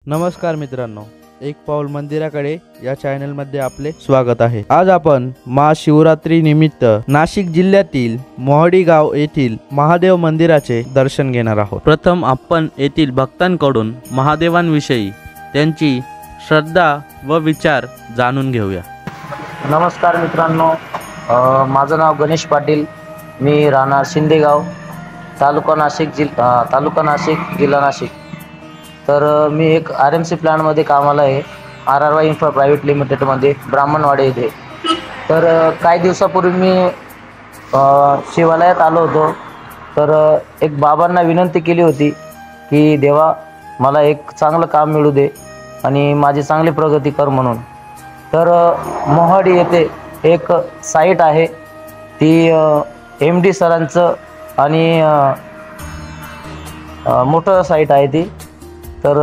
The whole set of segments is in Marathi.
नमस्कार मित्रांनो, एक पाऊल मंदिराकडे या चॅनलमध्ये आपले स्वागत आहे। आज आपण महाशिवरात्री निमित्त नाशिक जिल्ह्यातील मोहडी गाव येथील महादेव मंदिराचे दर्शन घेणार आहोत। प्रथम आपण येथील भक्तांकडून महादेवांविषयी त्यांची श्रद्धा व विचार जाणून घेऊया। नमस्कार मित्रांनो, माझं नाव गणेश पाटील। मी राहणार शिंदेगाव, तालुका नाशिक, जिल्हा नाशिक। तर मी एक RMC प्लॅनमध्ये कामाला आहे, RRY इन्फ्रा प्रायव्हेट लिमिटेडमध्ये, ब्राह्मणवाडी येथे। तर काही दिवसापूर्वी मी शिवालयात आलो होतो। तर एक बाबांना विनंती केली होती की देवा, मला एक चांगलं काम मिळू दे आणि माझी चांगली प्रगती कर म्हणून। तर मोहाडी येथे एक साईट आहे, ती MD सरांचं आणि मोठं साईट आहे ती। तर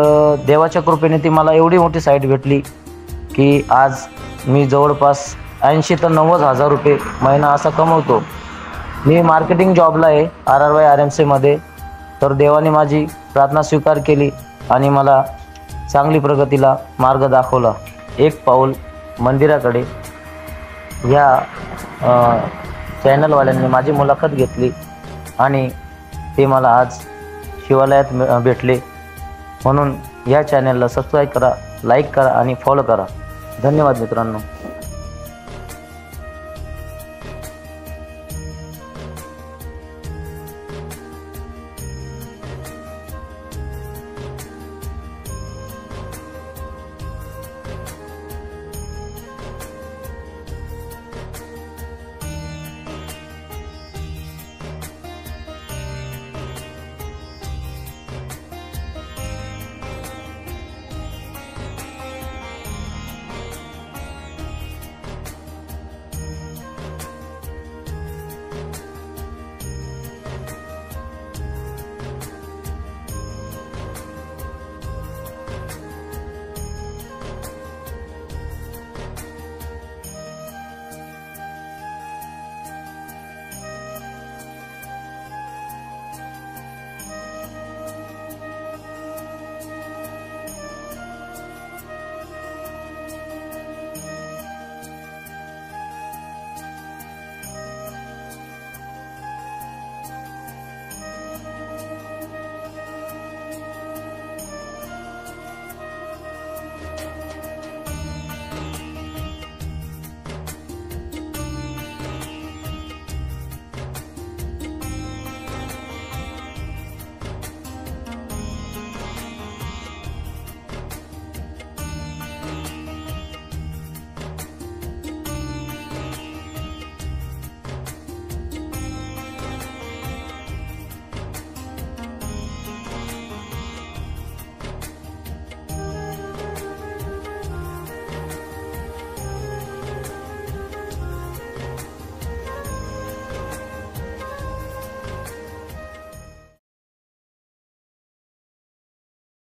देवाच्या कृपेने ती मला एवढी मोठी साईट भेटली की आज मी जवळपास 80 ते 90 हजार रुपये महिना असा कमवतो। मी मार्केटिंग जॉबला आहे RRY RMC मध्ये। तर देवाने माझी प्रार्थना स्वीकार केली आणि मला चांगली प्रगतीला मार्ग दाखवला। एक पाऊल मंदिराकडे या चॅनलवाल्यांनी माझी मुलाखत घेतली आणि ते मला आज शिवालयात भेटले। म्हणून या चॅनलला सबस्क्राईब करा, लाईक करा आणि फॉलो करा। धन्यवाद मित्रांनो।